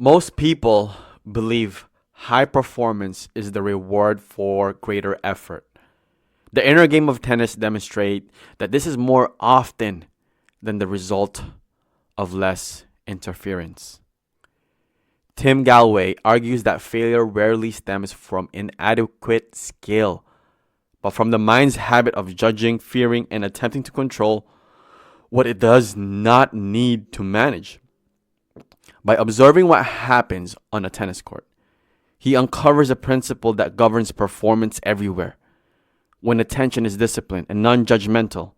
Most people believe high performance is the reward for greater effort. The inner game of tennis demonstrate that this is more often than the result of less interference. Tim Galloway argues that failure rarely stems from inadequate skill, but from the mind's habit of judging, fearing, and attempting to control what it does not need to manage. By observing what happens on a tennis court, he uncovers a principle that governs performance everywhere. When attention is disciplined and non judgmental,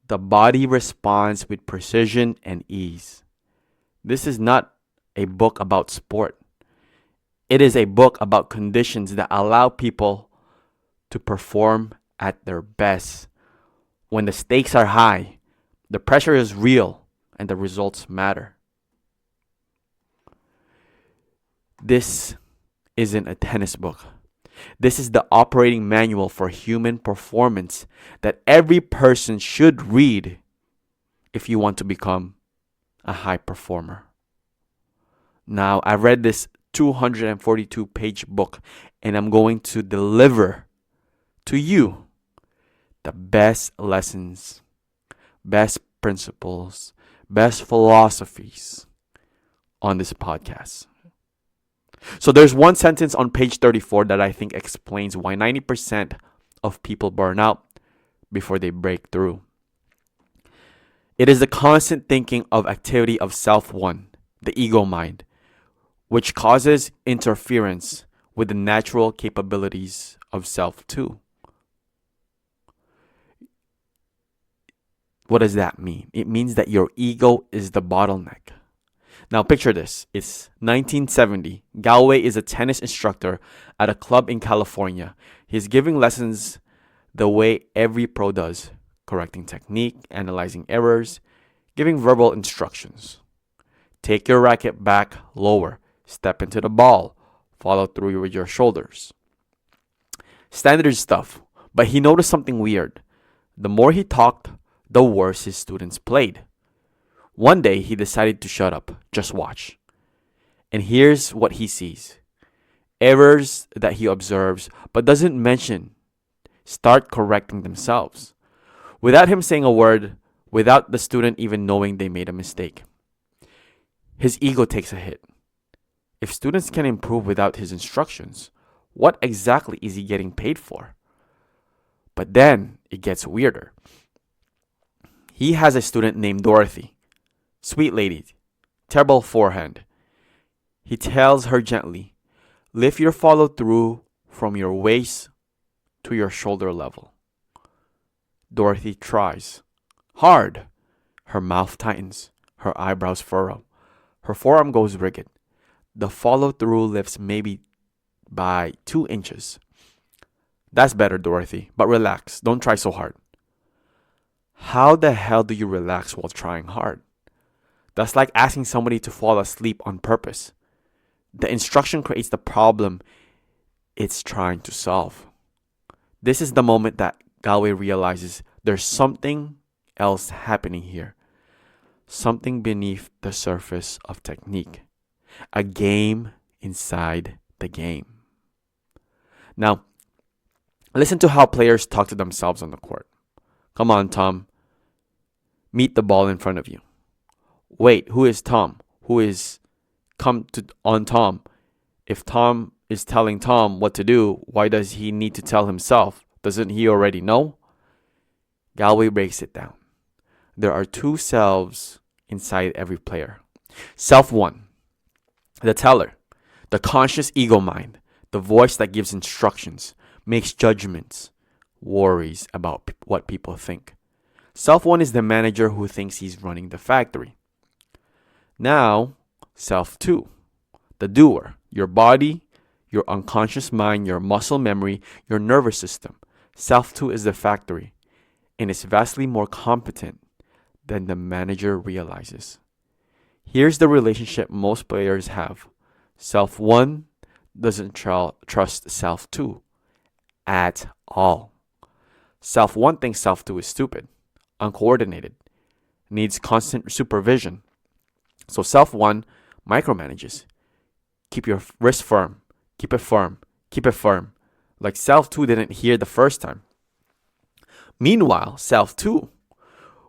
the body responds with precision and ease. This is not a book about sport. It is a book about conditions that allow people to perform at their best. When the stakes are high, the pressure is real, and the results matter. This isn't a tennis book. This is the operating manual for human performance that every person should read if you want to become a high performer. Now, I've read this 242-page book, and I'm going to deliver to you the best lessons, best principles, best philosophies on this podcast. So there's one sentence on page 34 that I think explains why 90% of people burn out before they break through. It is the constant thinking of activity of self-one, the ego mind, which causes interference with the natural capabilities of self-two. What does that mean? It means that your ego is the bottleneck. Now picture this. It's 1970. Galloway is a tennis instructor at a club in California. He's giving lessons the way every pro does, correcting technique, analyzing errors, giving verbal instructions. Take your racket back lower, step into the ball, follow through with your shoulders. Standard stuff, but he noticed something weird. The more he talked, the worse his students played. One day, he decided to shut up, just watch. And here's what he sees. Errors that he observes but doesn't mention start correcting themselves. Without him saying a word, without the student even knowing they made a mistake. His ego takes a hit. If students can improve without his instructions, what exactly is he getting paid for? But then, it gets weirder. He has a student named Dorothy. Sweet lady, terrible forehand. He tells her gently, lift your follow through from your waist to your shoulder level. Dorothy tries. Hard. Her mouth tightens. Her eyebrows furrow. Her forearm goes rigid. The follow through lifts maybe by 2 inches. That's better, Dorothy, but relax. Don't try so hard. How the hell do you relax while trying hard? That's like asking somebody to fall asleep on purpose. The instruction creates the problem it's trying to solve. This is the moment that Galway realizes there's something else happening here. Something beneath the surface of technique. A game inside the game. Now, listen to how players talk to themselves on the court. Come on, Tom. Meet the ball in front of you. Wait, who is Tom? Who is come to on Tom? If Tom is telling Tom what to do, why does he need to tell himself? Doesn't he already know? Galway breaks it down. There are 2 selves inside every player. Self 1, the teller, the conscious ego mind, the voice that gives instructions, makes judgments, worries about what people think. Self 1 is the manager who thinks he's running the factory. Now, self 2, the doer, your body, your unconscious mind, your muscle memory, your nervous system. Self 2 is the factory and is vastly more competent than the manager realizes. Here's the relationship most players have. Self 1 doesn't trust self 2 at all. Self 1 thinks self 2 is stupid, uncoordinated, needs constant supervision. So self 1 micromanages. Keep your wrist firm. Keep it firm. Keep it firm. Like Self 2 didn't hear the first time. Meanwhile, Self 2,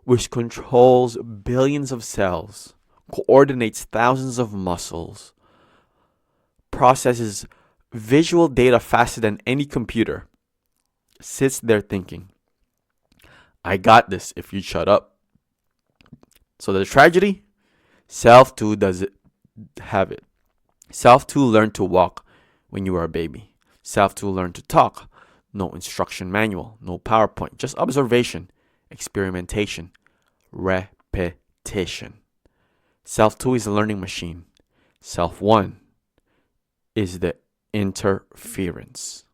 which controls billions of cells, coordinates thousands of muscles, processes visual data faster than any computer, sits there thinking, I got this if you shut up. So the tragedy? Self 2 doesn't have it. Self 2 learned to walk when you were a baby. Self 2 learned to talk. No instruction manual, no PowerPoint, just observation, experimentation, repetition. Self 2 is a learning machine. Self 1 is the interference.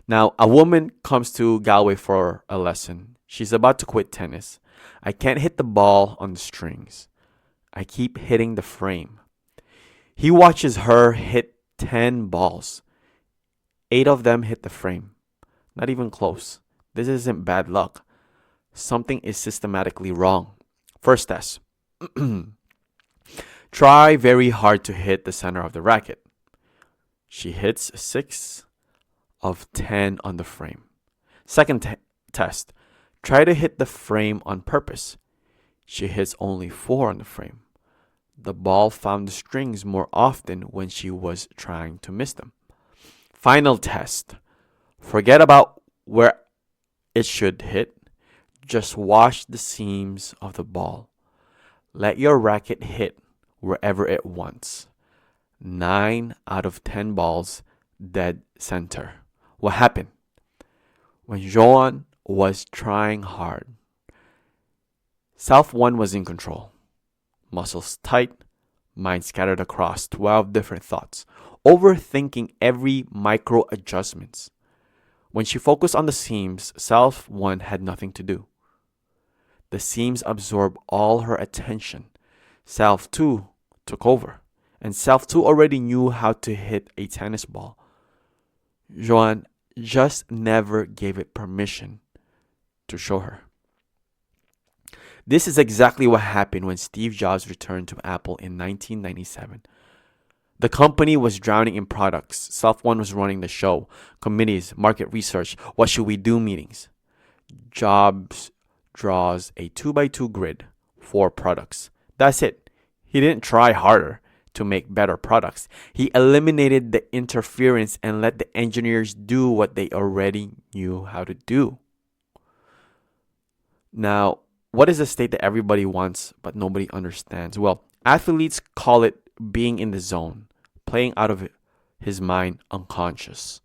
Now, a woman comes to Galway for a lesson. She's about to quit tennis. I can't hit the ball on the strings. I keep hitting the frame. He watches her hit 10 balls. 8 of them hit the frame. Not even close. This isn't bad luck. Something is systematically wrong. First test. Try very hard to hit the center of the racket. She hits 6 of 10 on the frame. Second test. Try to hit the frame on purpose. She hits only 4 on the frame. The ball found the strings more often when she was trying to miss them. Final test. Forget about where it should hit. Just wash the seams of the ball. Let your racket hit wherever it wants. 9 out of 10 balls dead center. What happened? When Joan was trying hard, Self 1 was in control. Muscles tight, mind scattered across 12 different thoughts, overthinking every micro adjustments. When she focused on the seams, Self 1 had nothing to do. The seams absorbed all her attention. Self 2 took over, and Self 2 already knew how to hit a tennis ball. Joan just never gave it permission to show her. This is exactly what happened when Steve Jobs returned to Apple in 1997. The company was drowning in products. Self 1 was running the show, committees, market research, what should we do meetings. Jobs draws a 2x2 grid, 4 products. That's it. He didn't try harder to make better products. He eliminated the interference and let the engineers do what they already knew how to do. Now, what is the state that everybody wants but nobody understands? Well, athletes call it being in the zone, playing out of his mind unconscious.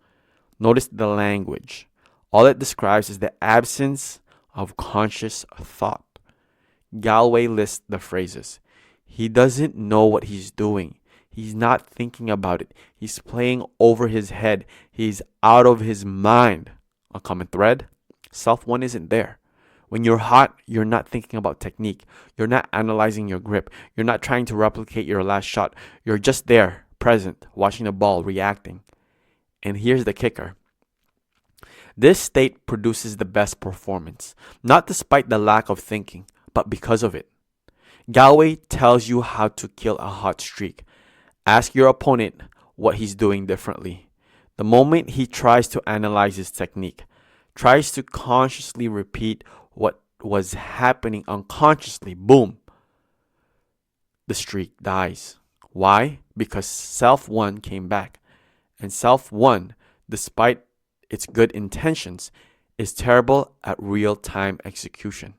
Notice the language. All it describes is the absence of conscious thought. Galway lists the phrases. He doesn't know what he's doing. He's not thinking about it. He's playing over his head. He's out of his mind. A common thread? Self 1 isn't there. When you're hot, you're not thinking about technique. You're not analyzing your grip. You're not trying to replicate your last shot. You're just there, present, watching the ball, reacting. And here's the kicker. This state produces the best performance, not despite the lack of thinking, but because of it. Galway tells you how to kill a hot streak. Ask your opponent what he's doing differently. The moment he tries to analyze his technique, tries to consciously repeat what was happening unconsciously, boom, the streak dies. Why? Because Self 1 came back. And Self 1, despite its good intentions, is terrible at real-time execution.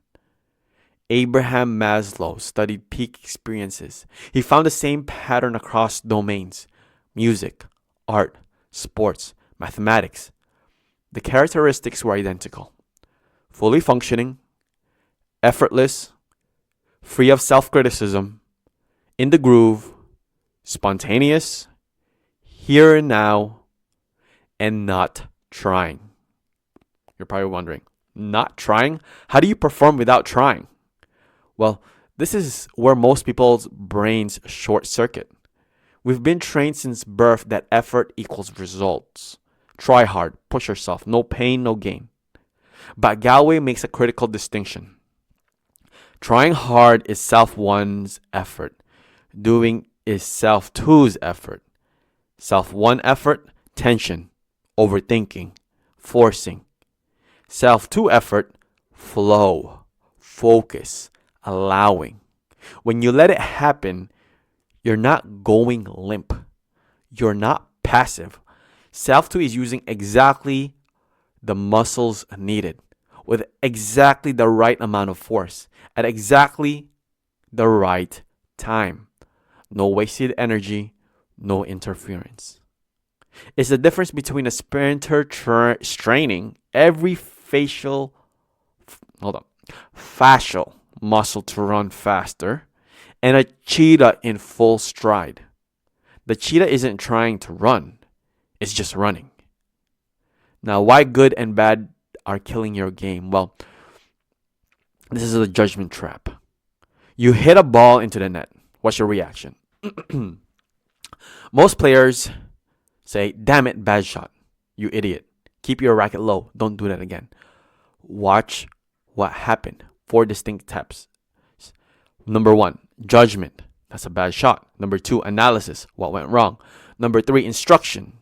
Abraham Maslow studied peak experiences. He found the same pattern across domains: music, art, sports, mathematics. The characteristics were identical. Fully functioning, effortless, free of self-criticism, in the groove, spontaneous, here and now, and not trying. You're probably wondering, not trying? How do you perform without trying? Well, this is where most people's brains short circuit. We've been trained since birth that effort equals results. Try hard, push yourself, no pain, no gain. But Galway makes a critical distinction. Trying hard is Self 1's effort. Doing is self two's effort. Self one effort, tension, overthinking, forcing. Self two effort, flow, focus, allowing. When you let it happen, you're not going limp. You're not passive. Self two is using exactly the muscles needed with exactly the right amount of force at exactly the right time. No wasted energy, no interference. It's the difference between a sprinter straining every fascial muscle to run faster and a cheetah in full stride. The cheetah isn't trying to run, it's just running. Now, why good and bad are killing your game? Well, this is a judgment trap. You hit a ball into the net. What's your reaction? Most players say, damn it, bad shot. You idiot. Keep your racket low. Don't do that again. Watch what happened. 4 distinct steps. Number 1, judgment. That's a bad shot. Number 2, analysis. What went wrong? Number 3, instruction.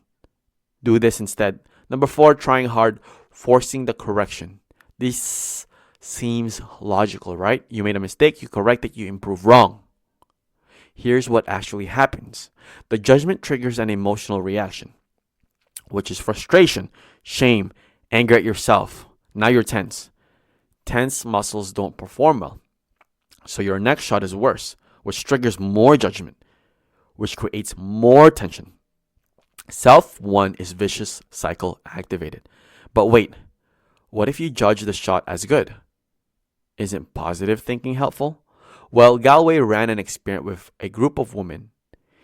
Do this instead. Number 4, trying hard, forcing the correction. This seems logical, right? You made a mistake, you correct it, you improve. Wrong. Here's what actually happens. The judgment triggers an emotional reaction, which is frustration, shame, anger at yourself. Now you're tense. Tense muscles don't perform well. So your next shot is worse, which triggers more judgment, which creates more tension. Self 1 is vicious cycle activated. But wait, what if you judge the shot as good? Isn't positive thinking helpful? Well, Galway ran an experiment with a group of women.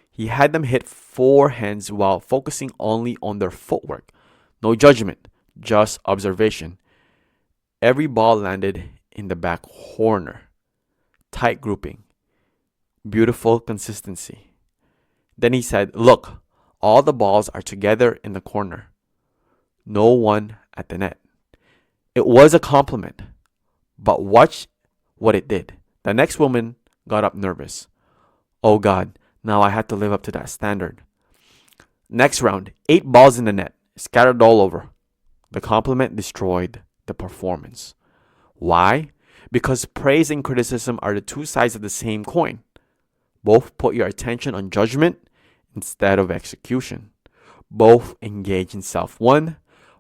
He had them hit forehands while focusing only on their footwork. No judgment, just observation. Every ball landed in the back corner. Tight grouping. Beautiful consistency. Then he said, look, all the balls are together in the corner. No one at the net. It was a compliment. But watch what it did. The next woman got up nervous. Oh God, now I had to live up to that standard. Next round, 8 balls in the net, scattered all over. The compliment destroyed the performance. Why? Because praise and criticism are the two sides of the same coin. Both put your attention on judgment instead of execution. Both engage in self 1.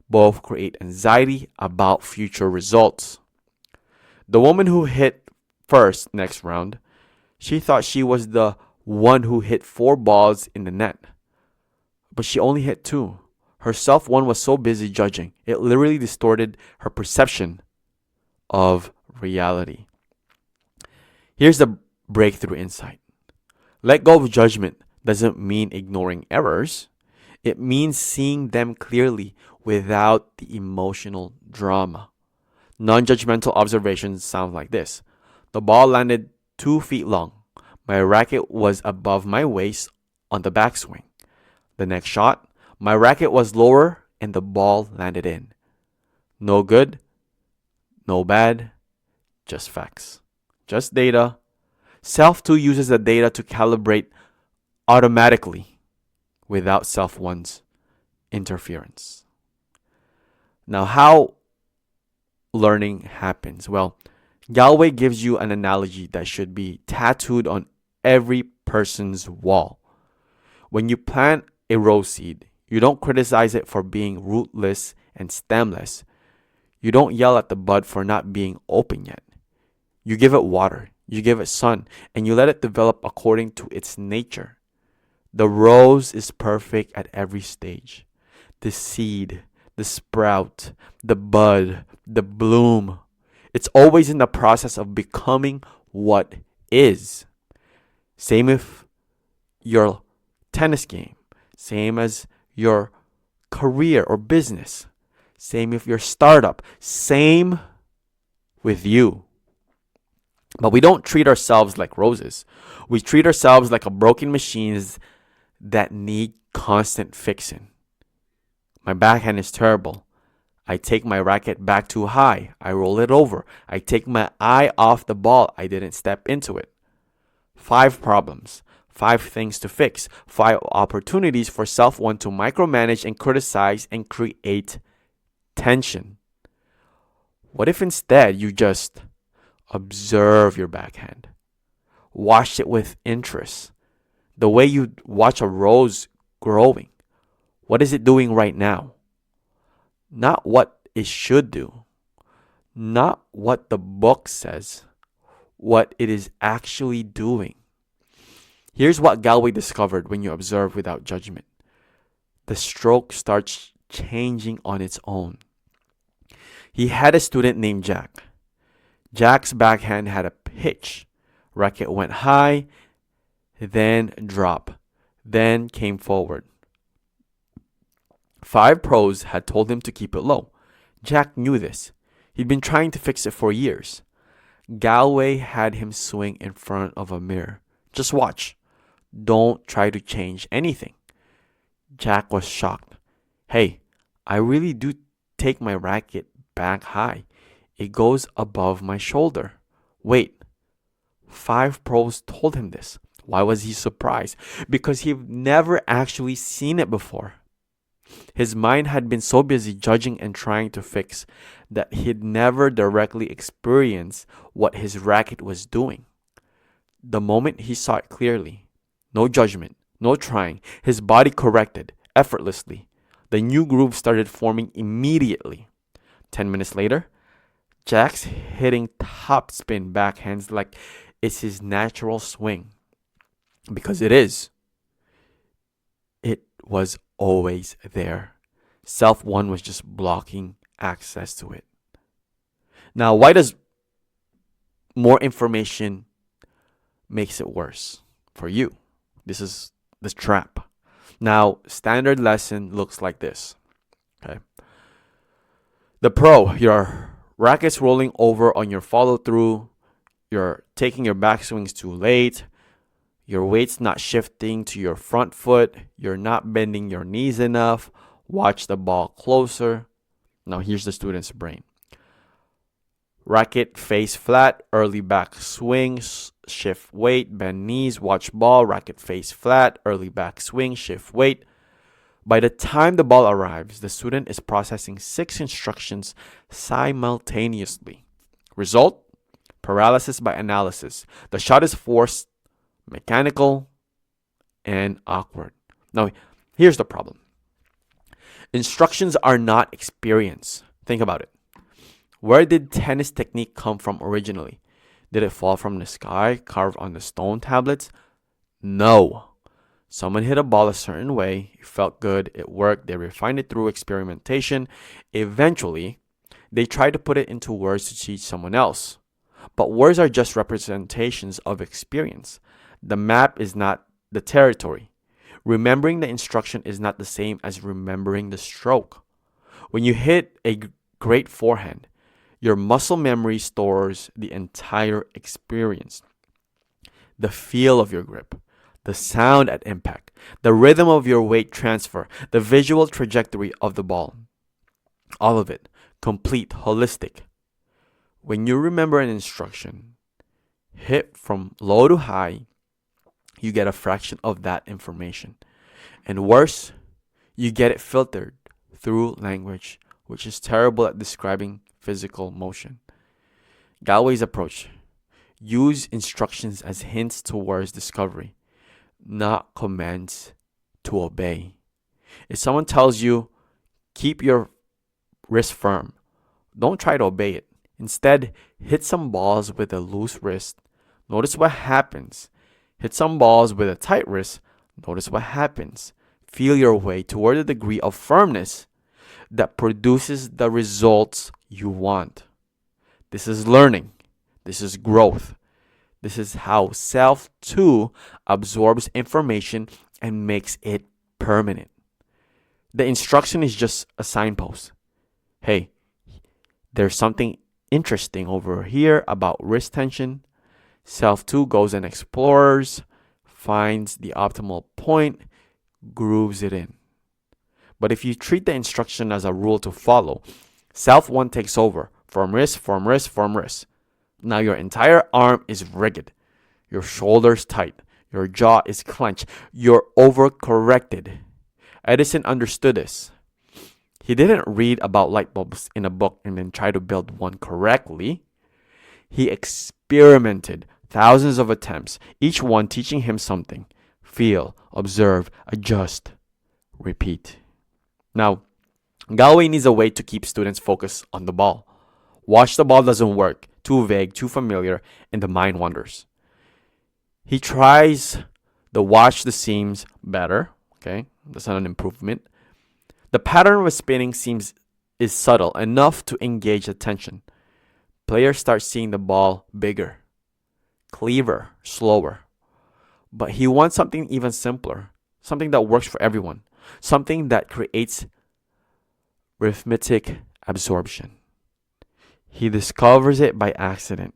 Both create anxiety about future results. The woman who hit first next round, she thought she was the one who hit 4 balls in the net. But she only hit 2. Her self 1 was so busy judging, it literally distorted her perception of reality. Here's the breakthrough insight. Let go of judgment doesn't mean ignoring errors. It means seeing them clearly without the emotional drama. Non-judgmental observations sound like this. The ball landed 2 feet long. My racket was above my waist on the backswing. The next shot, my racket was lower and the ball landed in. No good, no bad, just facts. Just data. Self 2 uses the data to calibrate automatically without self 1's interference. Now, how learning happens? Well, Galway gives you an analogy that should be tattooed on every person's wall. When you plant a rose seed, you don't criticize it for being rootless and stemless. You don't yell at the bud for not being open yet. You give it water, you give it sun, and you let it develop according to its nature. The rose is perfect at every stage. The seed, the sprout, the bud, the bloom. It's always in the process of becoming what is. Same with your tennis game. Same as your career or business. Same with your startup. Same with you. But we don't treat ourselves like roses. We treat ourselves like a broken machines that need constant fixing. My backhand is terrible. I take my racket back too high. I roll it over. I take my eye off the ball. I didn't step into it. 5 problems. 5 things to fix, 5 opportunities for Self 1 to micromanage and criticize and create tension. What if instead you just observe your backhand? Watch it with interest. The way you watch a rose growing. What is it doing right now? Not what it should do. Not what the book says. What it is actually doing. Here's what Galway discovered when you observe without judgment. The stroke starts changing on its own. He had a student named Jack. Jack's backhand had a pitch. Racket went high, then drop, then came forward. 5 pros had told him to keep it low. Jack knew this. He'd been trying to fix it for years. Galway had him swing in front of a mirror. Just watch. Don't try to change anything. Jack was shocked. Hey, I really do take my racket back high. It goes above my shoulder. Wait. 5 pros told him this. Why was he surprised? Because he'd never actually seen it before. His mind had been so busy judging and trying to fix that he'd never directly experienced what his racket was doing. The moment he saw it clearly, no judgment, no trying, his body corrected effortlessly. The new groove started forming immediately. 10 minutes later, Jack's hitting topspin backhands like it's his natural swing. Because it is. It was always there. Self 1 was just blocking access to it. Now, why does more information makes it worse for you? This is the trap. Now, standard lesson looks like this. Okay. The pro, your racket's rolling over on your follow through. You're taking your backswings too late. Your weight's not shifting to your front foot. You're not bending your knees enough. Watch the ball closer. Now here's the student's brain. Racket face flat, early back swing, shift weight, bend knees, watch ball, racket face flat, early back swing, shift weight. By the time the ball arrives, the student is processing 6 instructions simultaneously. Result? Paralysis by analysis. The shot is forced, mechanical, and awkward. Now, here's the problem. Instructions are not experience. Think about it. Where did tennis technique come from originally? Did it fall from the sky, carved on the stone tablets? No. Someone hit a ball a certain way. It felt good. It worked. They refined it through experimentation. Eventually, they tried to put it into words to teach someone else. But words are just representations of experience. The map is not the territory. Remembering the instruction is not the same as remembering the stroke. When you hit a great forehand, your muscle memory stores the entire experience. The feel of your grip, the sound at impact, the rhythm of your weight transfer, the visual trajectory of the ball. All of it, complete, holistic. When you remember an instruction, hit from low to high, you get a fraction of that information. And worse, you get it filtered through language, which is terrible at describing physical motion. Galway's approach: use instructions as hints towards discovery, not commands to obey. If someone tells you, keep your wrist firm, don't try to obey it. Instead, hit some balls with a loose wrist. Notice what happens. Hit some balls with a tight wrist. Notice what happens. Feel your way toward a degree of firmness that produces the results you want. This is learning. This is growth. This is how self too absorbs information and makes it permanent. The instruction is just a signpost. Hey, there's something interesting over here about wrist tension. Self too goes and explores, finds the optimal point, grooves it in. But if you treat the instruction as a rule to follow, Self 1 takes over. Firm wrist, firm wrist, firm wrist. Now your entire arm is rigid. Your shoulders tight. Your jaw is clenched. You're overcorrected. Edison understood this. He didn't read about light bulbs in a book and then try to build one correctly. He experimented thousands of attempts, each one teaching him something. Feel, observe, adjust, repeat. Now, Galway needs a way to keep students focused on the ball. Watch the ball doesn't work. Too vague, too familiar, and the mind wanders. He tries the watch the seams better. Okay, that's not an improvement. The pattern of spinning is subtle enough to engage attention. Players start seeing the ball bigger, clearer, slower. But he wants something even simpler, something that works for everyone, something that creates arithmetic absorption. He discovers it by accident.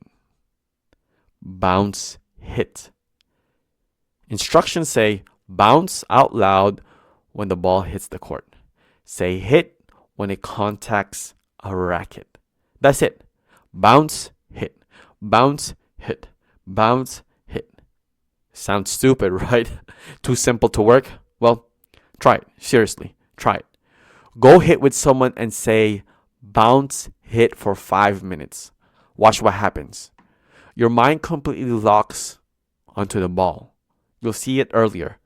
Bounce, hit. Instructions say bounce out loud when the ball hits the court. Say hit when it contacts a racket. That's it. Bounce, hit. Bounce, hit. Bounce, hit. Sounds stupid, right? Too simple to work? Well, try it. Seriously, try it. Go hit with someone and say bounce, hit for 5 minutes. Watch what happens. Your mind completely locks onto the ball. You'll see it earlier.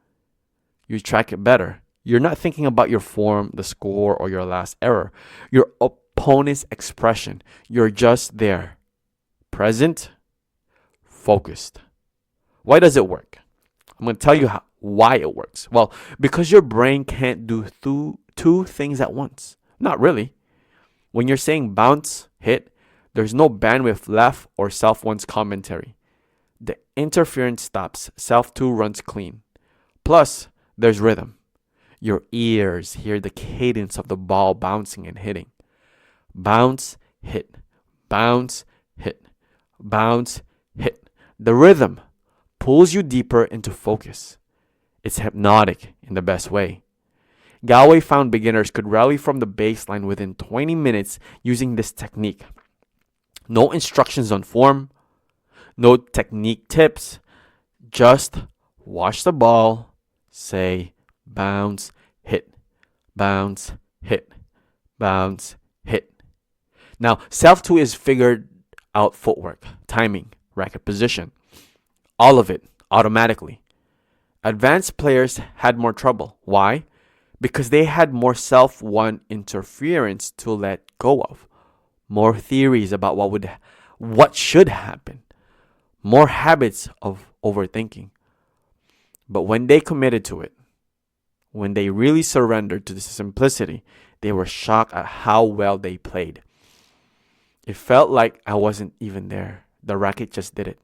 You track it better. You're not thinking about your form, the score, or your last error. Your opponent's expression. You're just there. Present, focused. Why does it work? I'm going to tell you why it works. Well, because your brain can't do two things at once. Not really. When you're saying bounce, hit, there's no bandwidth left or self one's commentary. The interference stops. Self 2 runs clean. Plus, there's rhythm. Your ears hear the cadence of the ball bouncing and hitting. Bounce, hit. Bounce, hit. Bounce, hit. The rhythm pulls you deeper into focus. It's hypnotic in the best way. Galway found beginners could rally from the baseline within 20 minutes using this technique. No instructions on form, no technique tips, just watch the ball, say bounce, hit, bounce, hit, bounce, hit. Now, self 2 is figured out footwork, timing, racket position, all of it automatically. Advanced players had more trouble. Why? Because they had more self 1 interference to let go of, more theories about what should happen, more habits of overthinking. But when they committed to it, when they really surrendered to the simplicity, they were shocked at how well they played. It felt like I wasn't even there. The racket just did it.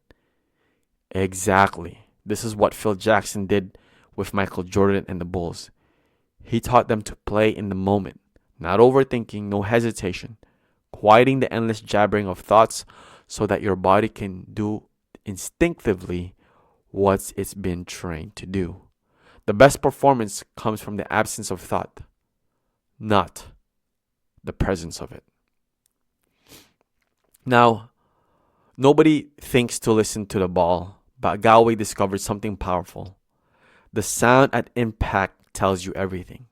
Exactly. This is what Phil Jackson did with Michael Jordan and the Bulls. He taught them to play in the moment, not overthinking, no hesitation, quieting the endless jabbering of thoughts so that your body can do instinctively what it's been trained to do. The best performance comes from the absence of thought, not the presence of it. Now, nobody thinks to listen to the ball, but Galway discovered something powerful. The sound at impact tells you everything.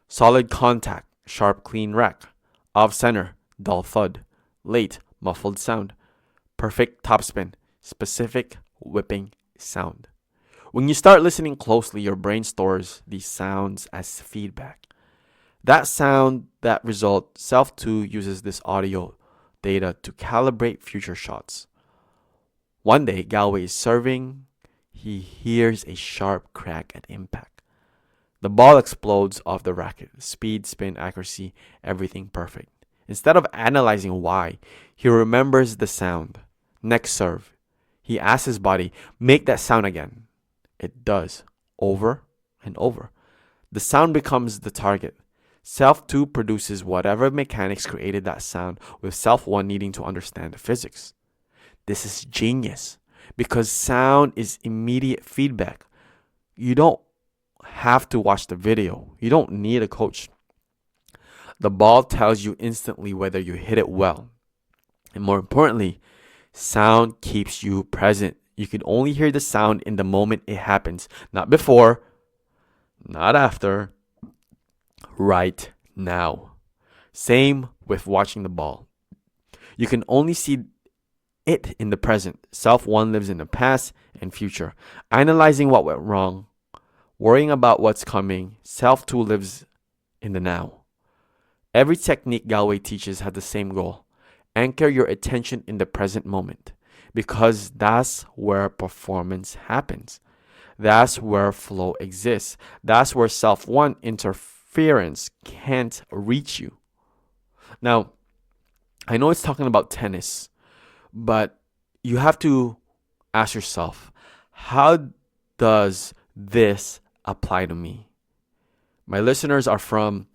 Solid contact, sharp clean rack. Off center, dull thud. Late, muffled sound. Perfect topspin, specific whipping sound. When you start listening closely, your brain stores these sounds as feedback. That sound, that result, Self 2 uses this audio data to calibrate future shots. One day, Galway is serving. He hears a sharp crack at impact. The ball explodes off the racket. Speed, spin, accuracy, everything perfect. Instead of analyzing why, he remembers the sound. Next serve. He asks his body, make that sound again. It does. Over and over. The sound becomes the target. Self 2 produces whatever mechanics created that sound, with Self 1 needing to understand the physics. This is genius because sound is immediate feedback. You don't have to watch the video. You don't need a coach. The ball tells you instantly whether you hit it well. And more importantly, sound keeps you present. You can only hear the sound in the moment it happens, not before, not after, right now. Same with watching the ball. You can only see it in the present. Self one lives in the past and future, analyzing what went wrong, worrying about what's coming. Self two lives in the now. Every technique Galway teaches has the same goal. Anchor your attention in the present moment, because that's where performance happens. That's where flow exists. That's where self one interference can't reach you. Now, I know it's talking about tennis, but you have to ask yourself, how does this apply to me? My listeners are from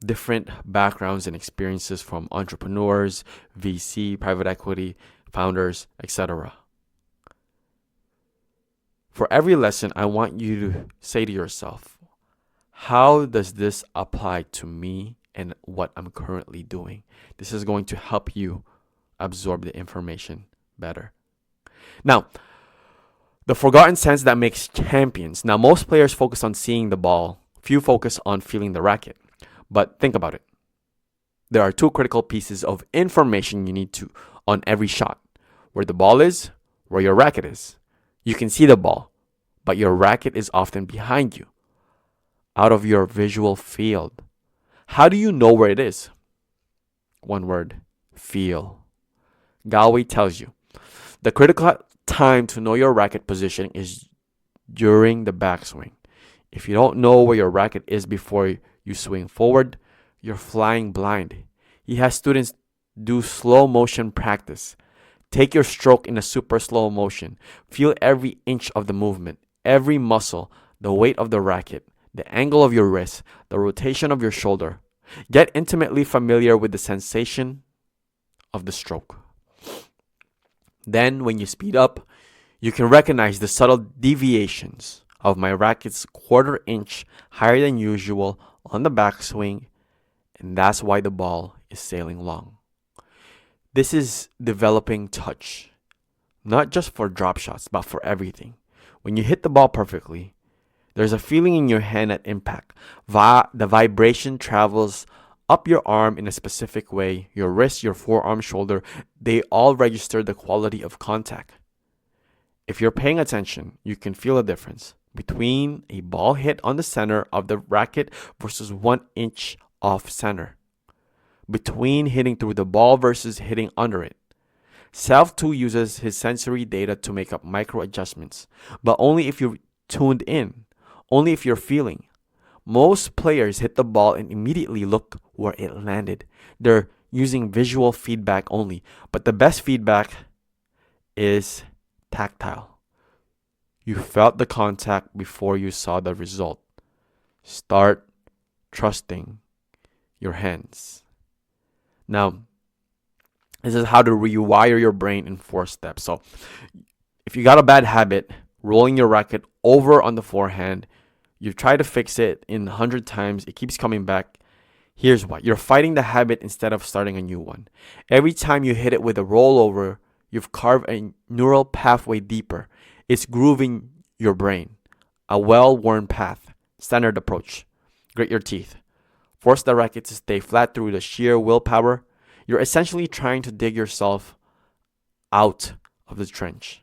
different backgrounds and experiences, from entrepreneurs, VC, private equity, founders, etc. For every lesson, I want you to say to yourself, how does this apply to me and what I'm currently doing? This is going to help you absorb the information better. Now, the forgotten sense that makes champions. Now, most players focus on seeing the ball. Few focus on feeling the racket. But think about it. There are two critical pieces of information you need to on every shot. Where the ball is, where your racket is. You can see the ball, but your racket is often behind you, out of your visual field. How do you know where it is? One word, feel. Galway tells you the critical time to know your racket positioning is during the backswing. If you don't know where your racket is before you swing forward, you're flying blind. He has students do slow motion practice. Take your stroke in a super slow motion. Feel every inch of the movement, every muscle, the weight of the racket, the angle of your wrist, the rotation of your shoulder. Get intimately familiar with the sensation of the stroke. Then, when you speed up, you can recognize the subtle deviations of my racket's quarter inch higher than usual on the backswing, and that's why the ball is sailing long. This is developing touch, not just for drop shots, but for everything. When you hit the ball perfectly, there's a feeling in your hand at impact. The vibration travels up your arm in a specific way. Your wrist, your forearm, shoulder, they all register the quality of contact. If you're paying attention, you can feel a difference between a ball hit on the center of the racket versus 1 inch off center. Between hitting through the ball versus hitting under it. Self too uses his sensory data to make up micro adjustments, but only if you're tuned in, only if you're feeling. Most players hit the ball and immediately look where it landed. They're using visual feedback only, but the best feedback is tactile. You felt the contact before you saw the result. Start trusting your hands. Now, this is how to rewire your brain in 4 steps. So, if you got a bad habit, rolling your racket over on the forehand, you've tried to fix it in 100 times, it keeps coming back. Here's why. You're fighting the habit instead of starting a new one. Every time you hit it with a rollover, you've carved a neural pathway deeper. It's grooving your brain. A well-worn path. Standard approach. Grit your teeth. Force the racket to stay flat through the sheer willpower. You're essentially trying to dig yourself out of the trench.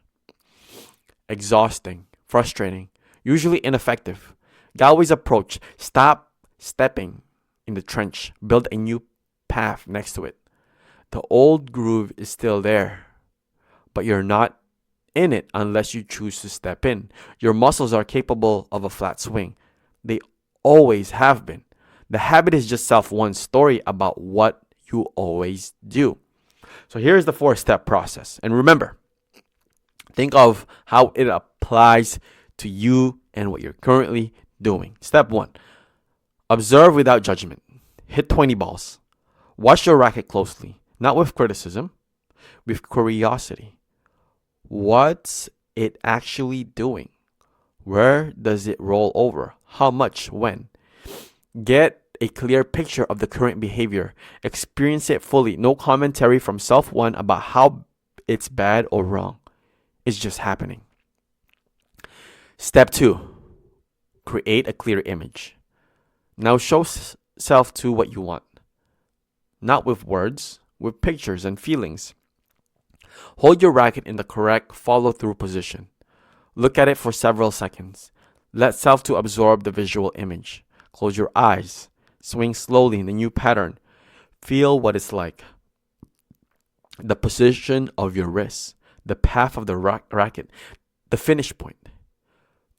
Exhausting, frustrating, usually ineffective. Galway's approach: stop stepping in the trench. Build a new path next to it. The old groove is still there, but you're not in it unless you choose to step in. Your muscles are capable of a flat swing. They always have been. The habit is just self-one's story about what you always do. So here's the 4-step process. And remember, think of how it applies to you and what you're currently doing. Step 1, observe without judgment. Hit 20 balls. Watch your racket closely, not with criticism, with curiosity. What's it actually doing? Where does it roll over? How much? When? Get a clear picture of the current behavior. Experience it fully. No commentary from self one about how it's bad or wrong. It's just happening. Step 2, create a clear image. Now show self to what you want. Not with words, with pictures and feelings. Hold your racket in the correct follow-through position. Look at it for several seconds. Let self to absorb the visual image. Close your eyes. Swing slowly in the new pattern. Feel what it's like. The position of your wrist, the path of the racket, the finish point.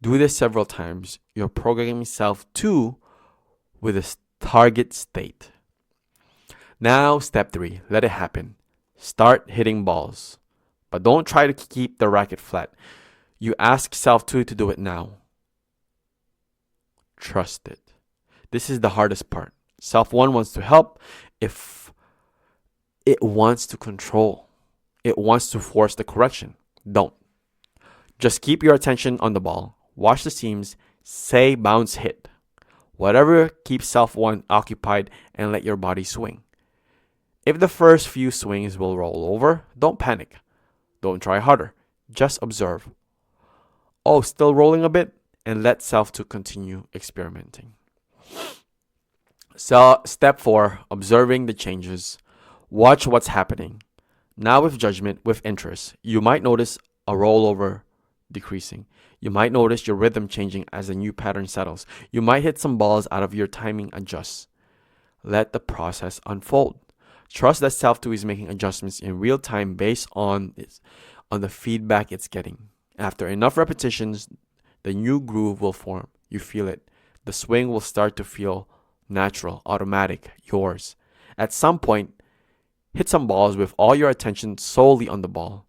Do this several times. You're programming self to with a target state. Now, step 3, let it happen. Start hitting balls. But don't try to keep the racket flat. You ask self to do it now. Trust it. This is the hardest part. Self 1 wants to help. If it wants to control, it wants to force the correction. Don't. Just keep your attention on the ball. Watch the seams. Say bounce hit. Whatever keeps self 1 occupied and let your body swing. If the first few swings will roll over, don't panic. Don't try harder. Just observe. Oh, still rolling a bit? And let self to continue experimenting. So, step 4, observing the changes. Watch what's happening. Now with judgment, with interest, you might notice a rollover decreasing. You might notice your rhythm changing as a new pattern settles. You might hit some balls out of your timing adjusts. Let the process unfold. Trust that self-to is making adjustments in real time based on the feedback it's getting. After enough repetitions, the new groove will form. You feel it. The swing will start to feel natural, automatic, yours. At some point, hit some balls with all your attention solely on the ball.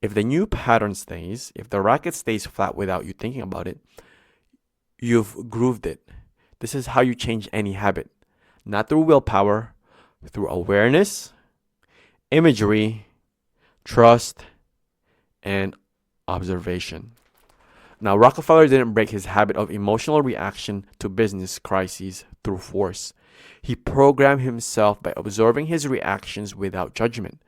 If the new pattern stays, if the racket stays flat without you thinking about it, you've grooved it. This is how you change any habit. Not through willpower, through awareness, imagery, trust, and observation. Now, Rockefeller didn't break his habit of emotional reaction to business crises through force. He programmed himself by observing his reactions without judgment,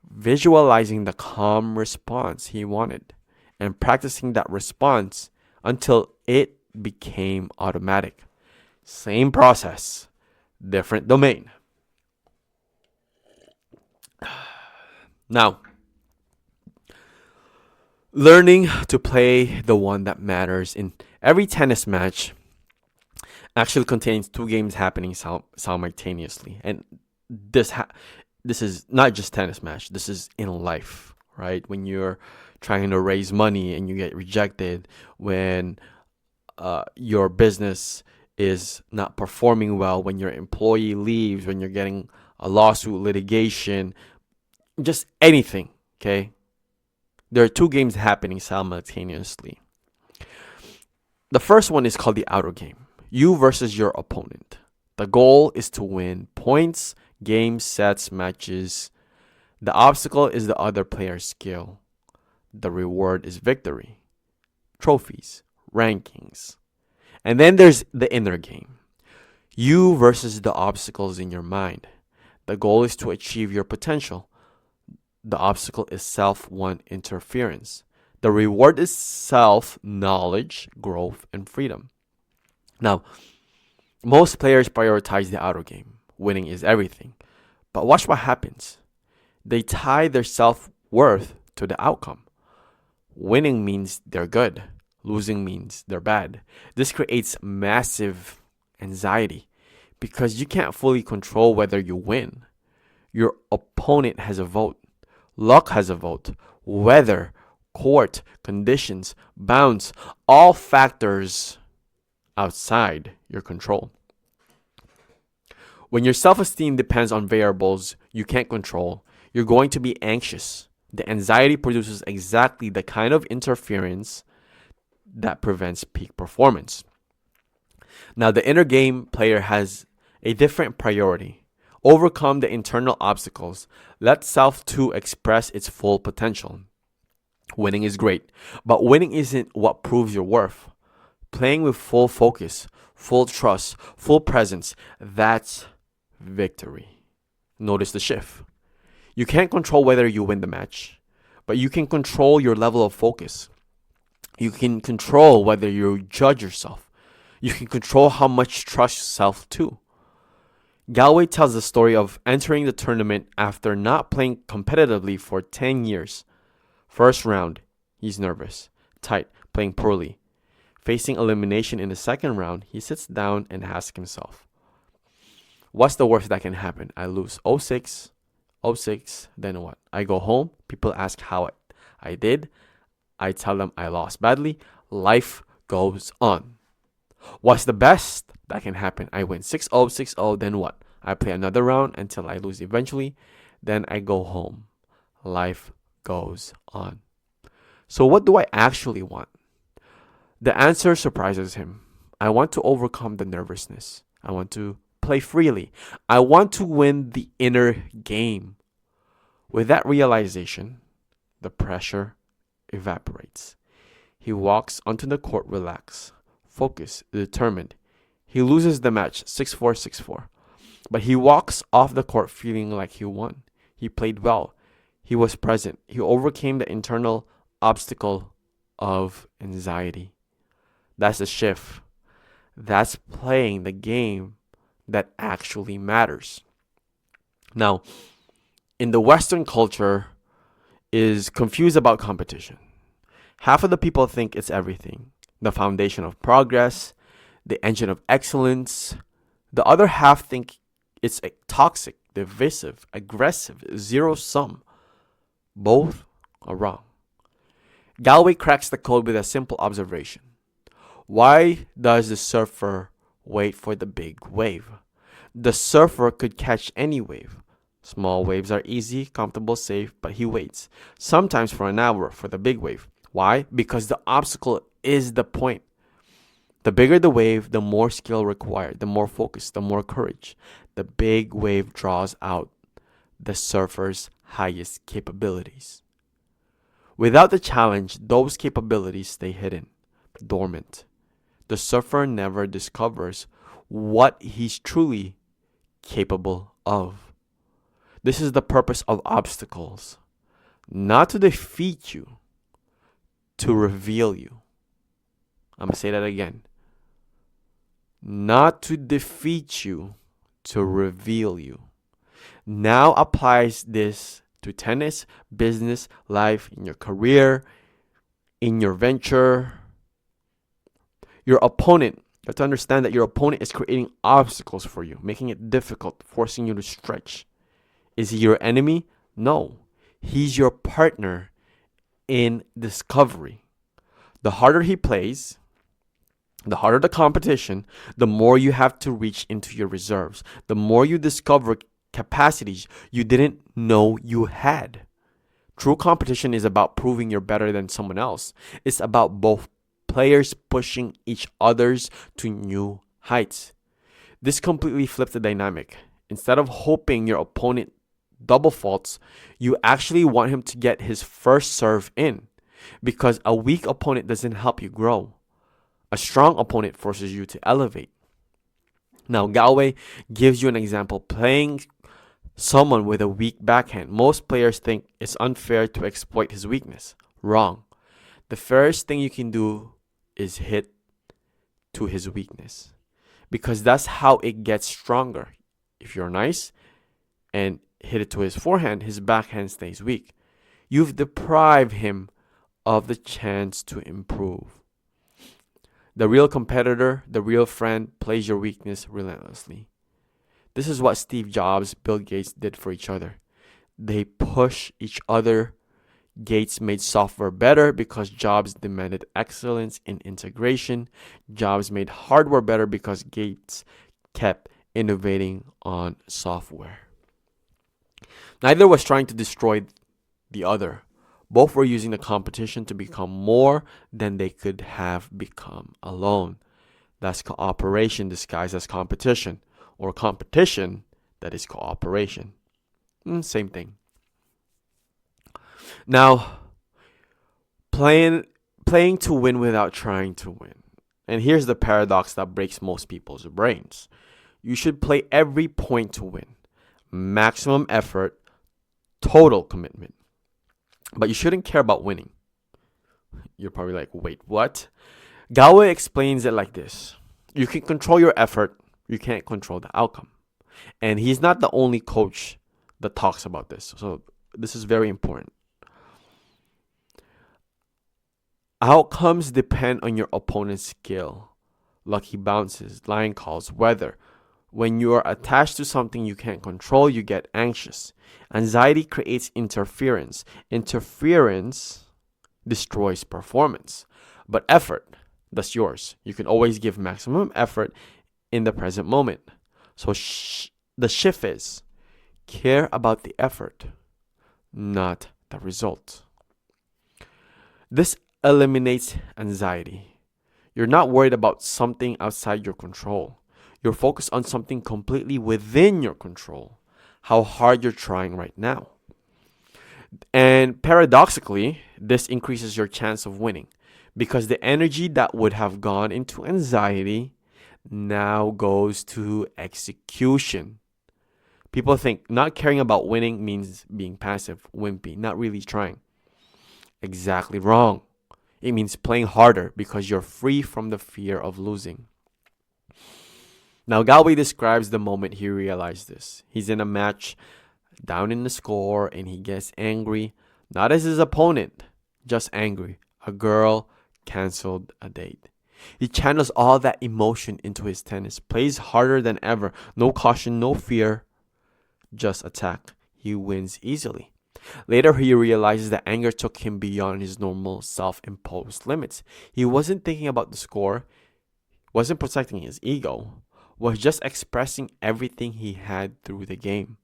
visualizing the calm response he wanted, and practicing that response until it became automatic. Same process, different domain. Now, learning to play the one that matters in every tennis match actually contains 2 games happening simultaneously. And this is not just tennis match. This is in life, right? When you're trying to raise money and you get rejected, when your business is not performing well, when your employee leaves, when you're getting a lawsuit, litigation, just anything, okay? There are 2 games happening simultaneously. The first one is called the outer game. You versus your opponent. The goal is to win points, games, sets, matches. The obstacle is the other player's skill. The reward is victory, trophies, rankings. And then there's the inner game. You versus the obstacles in your mind. The goal is to achieve your potential. The obstacle is self-1 interference. The reward is self-knowledge, growth, and freedom. Now, most players prioritize the outer game. Winning is everything. But watch what happens. They tie their self-worth to the outcome. Winning means they're good. Losing means they're bad. This creates massive anxiety because you can't fully control whether you win. Your opponent has a vote. Luck has a vote. Weather, court, conditions, bounce, all factors outside your control. When your self-esteem depends on variables you can't control, you're going to be anxious. The anxiety produces exactly the kind of interference that prevents peak performance. Now, the inner game player has a different priority. Overcome the internal obstacles. Let self-to express its full potential. Winning is great, but winning isn't what proves your worth. Playing with full focus, full trust, full presence, that's victory. Notice the shift. You can't control whether you win the match, but you can control your level of focus. You can control whether you judge yourself. You can control how much you trust yourself too. Galway tells the story of entering the tournament after not playing competitively for 10 years. First round, he's nervous, tight, playing poorly. Facing elimination in the second round, he sits down and asks himself, what's the worst that can happen? I lose 0-6, 0-6, then what? I go home, people ask how I did. I tell them I lost badly. Life goes on. What's the best that can happen? I win 6-0, 6-0, then what? I play another round until I lose eventually. Then I go home. Life goes on. So what do I actually want? The answer surprises him. I want to overcome the nervousness. I want to play freely. I want to win the inner game. With that realization, the pressure evaporates. He walks onto the court relaxed, focused, determined. He loses the match 6-4, 6-4. But he walks off the court feeling like he won. He played well. He was present. He overcame the internal obstacle of anxiety. That's the shift. That's playing the game that actually matters. Now, in the Western culture, is confused about competition. Half of the people think it's everything, the foundation of progress, the engine of excellence. The other half think it's toxic, divisive, aggressive, zero-sum. Both are wrong. Galway cracks the code with a simple observation. Why does the surfer wait for the big wave? The surfer could catch any wave. Small waves are easy, comfortable, safe, but he waits, sometimes for an hour, for the big wave. Why? Because the obstacle is the point. The bigger the wave, the more skill required, the more focus, the more courage. The big wave draws out the surfer's highest capabilities. Without the challenge, those capabilities stay hidden, dormant. The surfer never discovers what he's truly capable of. This is the purpose of obstacles. Not to defeat you, to reveal you. I'm going to say that again. Not to defeat you, to reveal you. Now applies this to tennis, business, life, in your career, in your venture. Your opponent, you have to understand that your opponent is creating obstacles for you, making it difficult, forcing you to stretch. Is he your enemy? No. He's your partner in discovery. The harder he plays, the harder the competition, the more you have to reach into your reserves. The more you discover capacities you didn't know you had. True competition is about proving you're better than someone else. It's about both players pushing each others to new heights. This completely flips the dynamic. Instead of hoping your opponent double faults, you actually want him to get his first serve in, because a weak opponent doesn't help you grow. A strong opponent forces you to elevate. Now, Galway gives you an example playing someone with a weak backhand. Most players think it's unfair to exploit his weakness. Wrong. The fairest thing you can do is hit to his weakness, because that's how it gets stronger. If you're nice and hit it to his forehand, his backhand stays weak. You've deprived him of the chance to improve. The real competitor, the real friend, plays your weakness relentlessly. This is what Steve Jobs, Bill Gates did for each other. They push each other. Gates made software better because Jobs demanded excellence in integration. Jobs made hardware better because Gates kept innovating on software. Neither was trying to destroy the other. Both were using the competition to become more than they could have become alone. That's cooperation disguised as competition, or competition that is cooperation. Same thing. Now, playing to win without trying to win. And here's the paradox that breaks most people's brains. You should play every point to win. Maximum effort, total commitment. but you shouldn't care about winning. You're probably like, wait, what? Galway explains it like this. You can control your effort, you can't control the outcome. And he's not the only coach that talks about this. So this is very important. Outcomes depend on your opponent's skill. Lucky bounces, line calls, weather. When you are attached to something you can't control, you get anxious. Anxiety creates interference. Interference destroys performance. But effort, that's yours. You can always give maximum effort in the present moment. So the shift is care about the effort, not the result. This eliminates anxiety. You're not worried about something outside your control. You're focused on something completely within your control. How hard you're trying right now. And paradoxically, this increases your chance of winning because the energy that would have gone into anxiety now goes to execution. People think not caring about winning means being passive, wimpy, not really trying. Exactly wrong. It means playing harder because you're free from the fear of losing. Now, Galway describes the moment he realized this. He's in a match, down in the score, and he gets angry, not as his opponent, just angry. A girl canceled a date. He channels all that emotion into his tennis, plays harder than ever, no caution, no fear, just attack. He wins easily. Later, he realizes that anger took him beyond his normal self-imposed limits. He wasn't thinking about the score, wasn't protecting his ego, was just expressing everything he had through the game.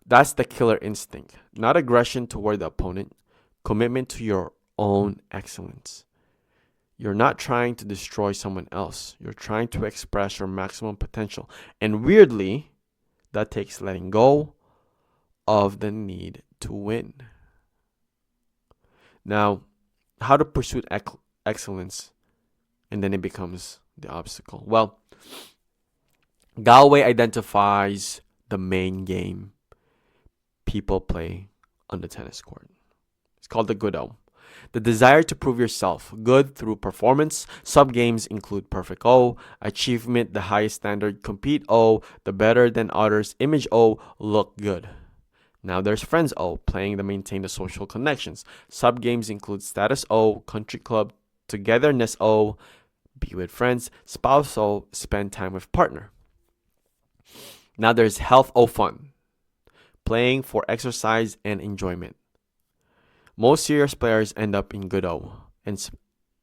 That's the killer instinct, not aggression toward the opponent, commitment to your own excellence. You're not trying to destroy someone else. You're trying to express your maximum potential. And weirdly, that takes letting go of the need to win. Now, how to pursue excellence, and then it becomes the obstacle. Well, Galway identifies the main game people play on the tennis court. It's called the good O. The desire to prove yourself, good through performance. Sub-games include perfect O, achievement, the highest standard, compete O, the better than others, image O, look good. Now there's friends O, playing to maintain the social connections. Sub-games include status O, country club, togetherness O, be with friends, spouse O, spend time with partner. Now there's health O, fun, playing for exercise and enjoyment. Most serious players end up in good O, and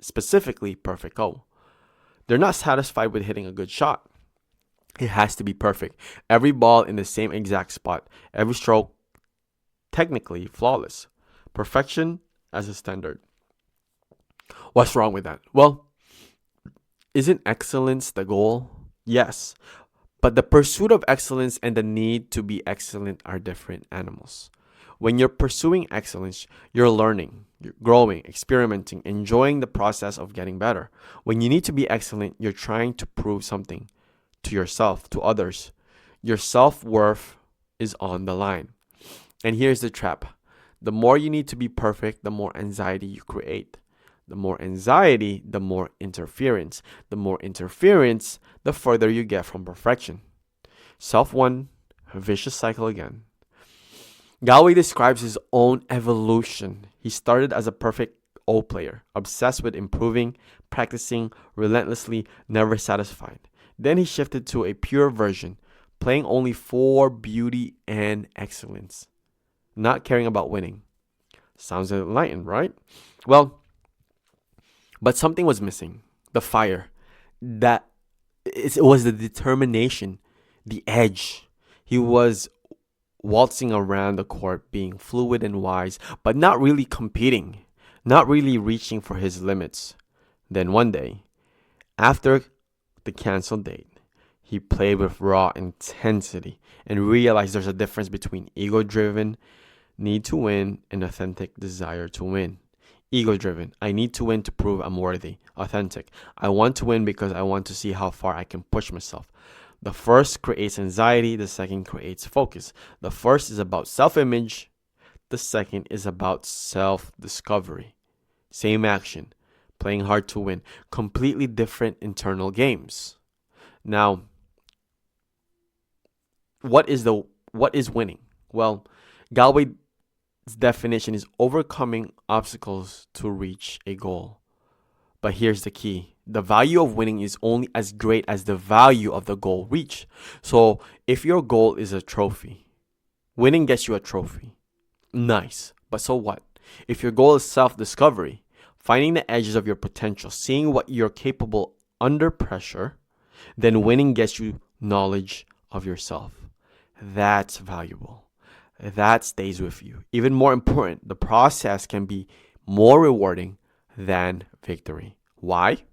specifically perfect O. They're not satisfied with hitting a good shot. It has to be perfect. Every ball in the same exact spot. Every stroke technically flawless. Perfection as a standard. What's wrong with that? Well, isn't excellence the goal? Yes. But the pursuit of excellence and the need to be excellent are different animals. When you're pursuing excellence, you're learning, you're growing, experimenting, enjoying the process of getting better. When you need to be excellent, you're trying to prove something to yourself, to others. Your self-worth is on the line. And here's the trap. The more you need to be perfect, the more anxiety you create. The more anxiety, the more interference. The more interference, the further you get from perfection. Self-one, a vicious cycle again. Galway describes his own evolution. He started as a perfect O player, obsessed with improving, practicing relentlessly, never satisfied. Then he shifted to a pure version, playing only for beauty and excellence, not caring about winning. Sounds enlightened, right? Well, but something was missing. The fire. It was the determination, the edge. He was waltzing around the court, being fluid and wise, but not really competing, not really reaching for his limits. Then one day, after the canceled date, he played with raw intensity and realized there's a difference between ego-driven need to win and authentic desire to win. Ego-driven, I need to win to prove I'm worthy. Authentic, I want to win because I want to see how far I can push myself. The first creates anxiety, the second creates focus. The first is about self-image, the second is about self-discovery. Same action, playing hard to win, completely different internal games. Now, what is winning? Well, Galway's definition is overcoming obstacles to reach a goal. But here's the key. The value of winning is only as great as the value of the goal reached. So, if your goal is a trophy, winning gets you a trophy. Nice. But so what? If your goal is self-discovery, finding the edges of your potential, seeing what you're capable under pressure, then winning gets you knowledge of yourself. That's valuable. That stays with you. Even more important, the process can be more rewarding than victory. Why?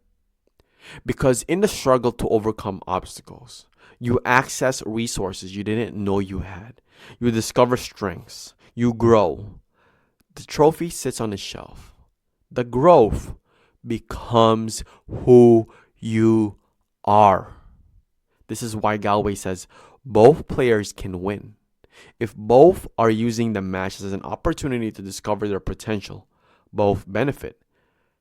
Because in the struggle to overcome obstacles, you access resources you didn't know you had. You discover strengths. You grow. The trophy sits on the shelf. The growth becomes who you are. This is why Galway says both players can win. If both are using the match as an opportunity to discover their potential, both benefit.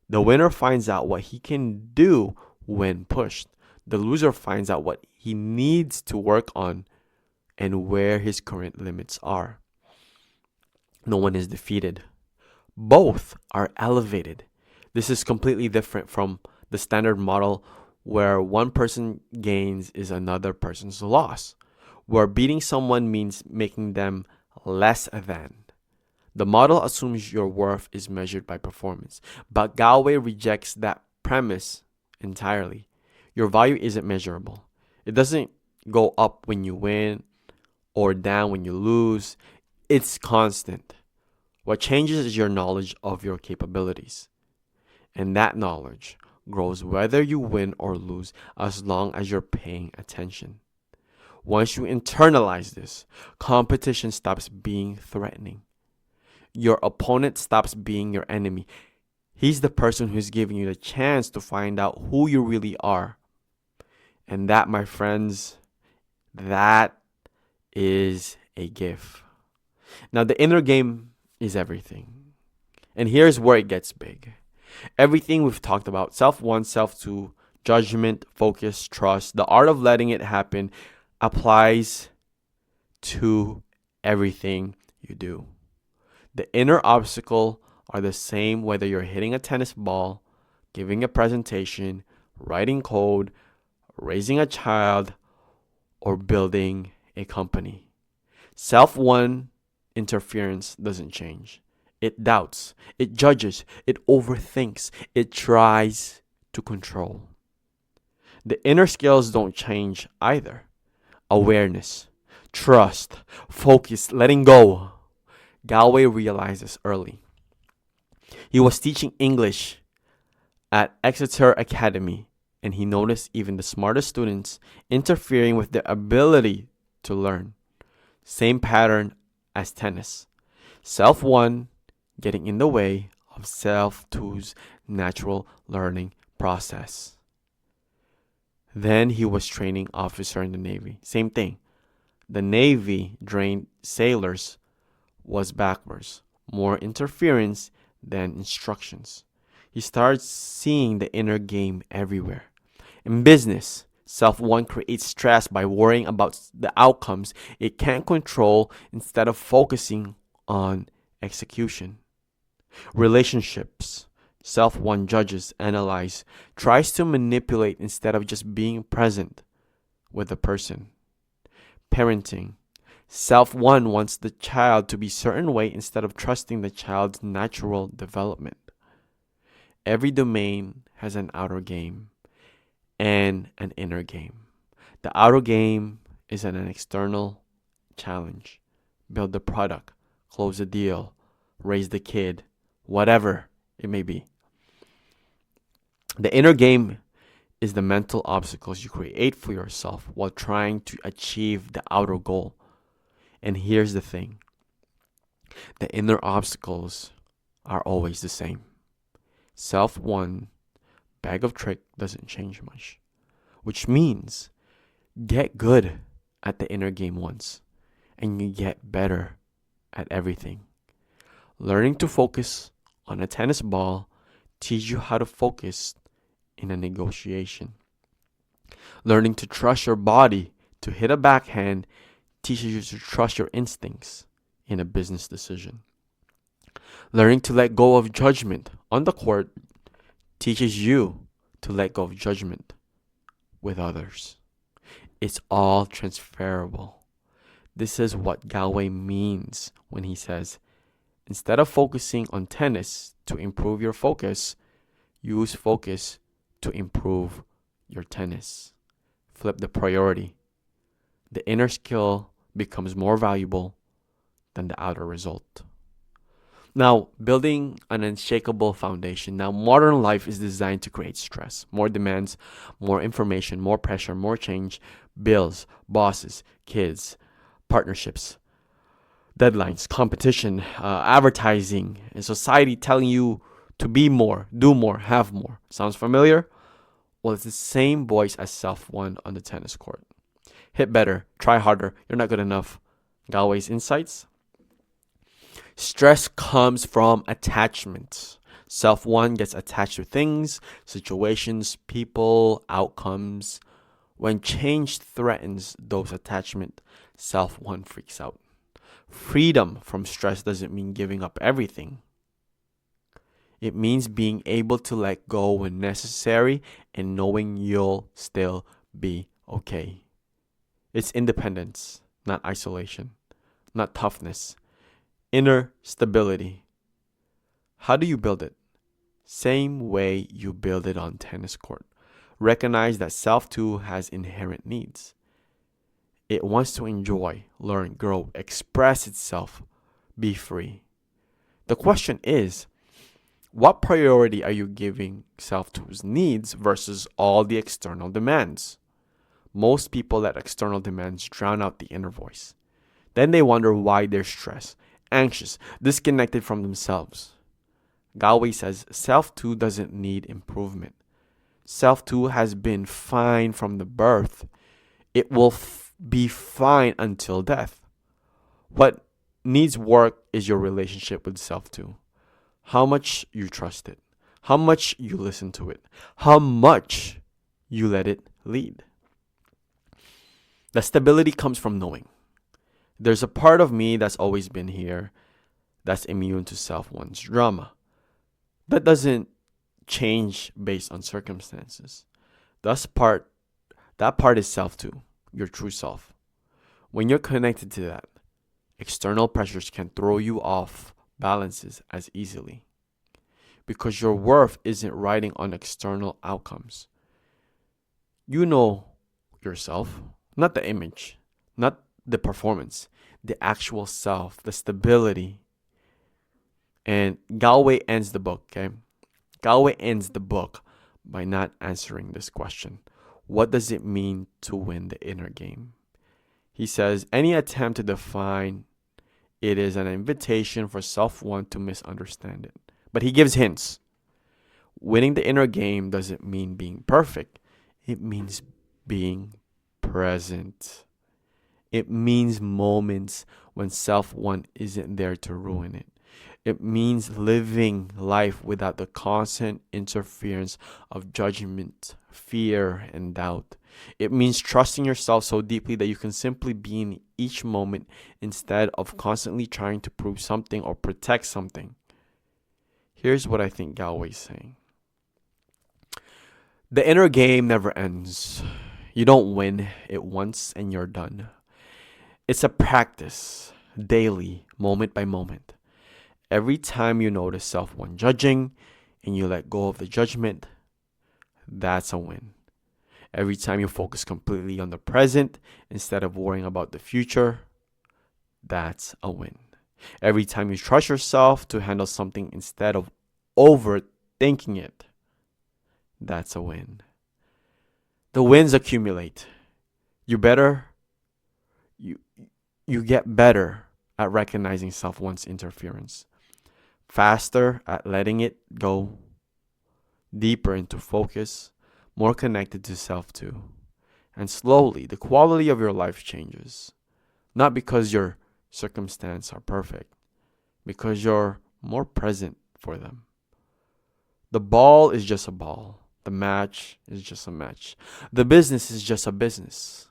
The winner finds out what he can do when pushed. The loser finds out what he needs to work on and where his current limits are. No one is defeated. Both are elevated. This is completely different from the standard model where one person gains is another person's loss, where beating someone means making them less than. The model assumes your worth is measured by performance, but Galway rejects that premise entirely. Your value isn't measurable. It doesn't go up when you win or down when you lose. It's constant. What changes is your knowledge of your capabilities. And that knowledge grows whether you win or lose as long as you're paying attention. Once you internalize this, competition stops being threatening. Your opponent stops being your enemy. He's the person who's giving you the chance to find out who you really are. And that, my friends, that is a gift. Now, the inner game is everything. And here's where it gets big. Everything we've talked about, self one, self two, judgment, focus, trust, the art of letting it happen applies to everything you do. The inner obstacles are the same whether you're hitting a tennis ball, giving a presentation, writing code, raising a child, or building a company. Self-one interference doesn't change. It doubts, it judges, it overthinks, it tries to control. The inner skills don't change either. Awareness, trust, focus, letting go. Galway realized this early. He was teaching English at Exeter Academy, and he noticed even the smartest students interfering with their ability to learn. Same pattern as tennis. Self-one getting in the way of self-two's natural learning process. Then he was training officer in the Navy. Same thing. The Navy trained sailors was backwards. More interference than instructions. He started seeing the inner game everywhere. In business, self-one creates stress by worrying about the outcomes it can't control instead of focusing on execution. Relationships, self-one judges, analyze, tries to manipulate instead of just being present with the person. Parenting, self-one wants the child to be certain way instead of trusting the child's natural development. Every domain has an outer game and an inner game. The outer game is an external challenge. Build the product, close the deal, raise the kid, whatever it may be. The inner game is the mental obstacles you create for yourself while trying to achieve the outer goal. And here's the thing. The inner obstacles are always the same. Self-one bag of trick doesn't change much. Which means get good at the inner game once and you get better at everything. Learning to focus on a tennis ball teaches you how to focus in a negotiation. Learning to trust your body to hit a backhand teaches you to trust your instincts in a business decision. Learning to let go of judgment on the court teaches you to let go of judgment with others. It's all transferable. This is what Galway means when he says, instead of focusing on tennis to improve your focus, use focus to improve your tennis. Flip the priority. The inner skill becomes more valuable than the outer result. Now, building an unshakable foundation. Now, modern life is designed to create stress, more demands, more information, more pressure, more change, bills, bosses, kids, partnerships, deadlines, competition, advertising, and society telling you to be more, do more, have more. Sounds familiar? Well, it's the same voice as self-one on the tennis court. Hit better, try harder, you're not good enough. Galway's insights. Stress comes from attachment. Self-one gets attached to things, situations, people, outcomes. When change threatens those attachments, self-one freaks out. Freedom from stress doesn't mean giving up everything. It means being able to let go when necessary and knowing you'll still be okay. It's independence, not isolation, not toughness. Inner stability. How do you build it? Same way you build it on tennis court. Recognize that self too has inherent needs. It wants to enjoy, learn, grow, express itself, be free. The question is, what priority are you giving self two's needs versus all the external demands? Most people let external demands drown out the inner voice. Then they wonder why they're stressed, anxious, disconnected from themselves. Galway says self too doesn't need improvement. Self too has been fine from the birth. It will be fine until death. What needs work is your relationship with self too. How much you trust it, how much you listen to it, how much you let it lead. The stability comes from knowing. There's a part of me that's always been here that's immune to self-one's drama. That doesn't change based on circumstances. That part is self too, your true self. When you're connected to that, external pressures can throw you off balances as easily. Because your worth isn't riding on external outcomes. You know yourself, not the image, not the performance, the actual self, the stability. And Galway ends the book, okay? Galway ends the book by not answering this question. What does it mean to win the inner game? He says, any attempt to define it is an invitation for self-one to misunderstand it. But he gives hints. Winning the inner game doesn't mean being perfect. It means being present. It means moments when self-one isn't there to ruin it. It means living life without the constant interference of judgment, fear, and doubt. It means trusting yourself so deeply that you can simply be in each moment instead of constantly trying to prove something or protect something. Here's what I think Galway's saying. The inner game never ends. You don't win it once and you're done. It's a practice, daily, moment by moment. Every time you notice self-one judging and you let go of the judgment, that's a win. Every time you focus completely on the present instead of worrying about the future, that's a win. Every time you trust yourself to handle something instead of overthinking it, that's a win. The wins accumulate. You get better at recognizing self-one's interference. Faster at letting it go. Deeper into focus. More connected to self too. And slowly, the quality of your life changes. Not because your circumstances are perfect. Because your more present for them. The ball is just a ball. The match is just a match. The business is just a business.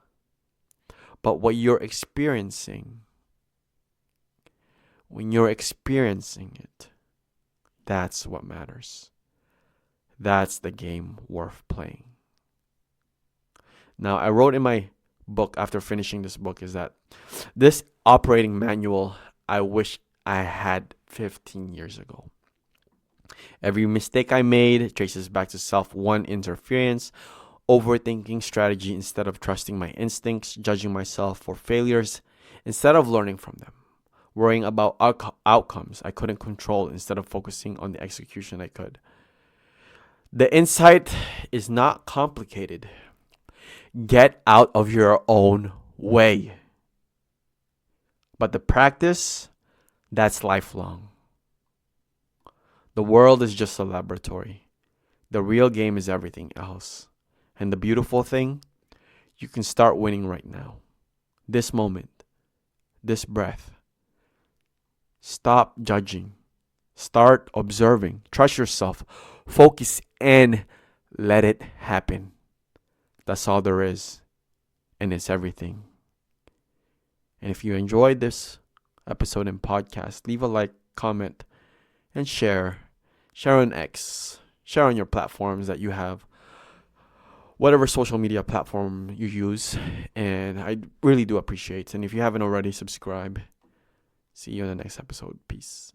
But what you're experiencing, when you're experiencing it, that's what matters. That's the game worth playing. Now, I wrote in my book after finishing this book is that this operating manual I wish I had 15 years ago. Every mistake I made traces back to self-one interference, overthinking strategy instead of trusting my instincts, judging myself for failures instead of learning from them, worrying about outcomes I couldn't control instead of focusing on the execution I could. The insight is not complicated. Get out of your own way. But the practice, that's lifelong. The world is just a laboratory. The real game is everything else. And the beautiful thing, you can start winning right now. This moment, this breath. Stop judging. Start observing. Trust yourself. Focus and let it happen. That's all there is. And it's everything. And if you enjoyed this episode and podcast, leave a like, comment, and share. Share on X. Share on your platforms that you have. Whatever social media platform you use. And I really do appreciate it. And if you haven't already, subscribe. See you in the next episode. Peace.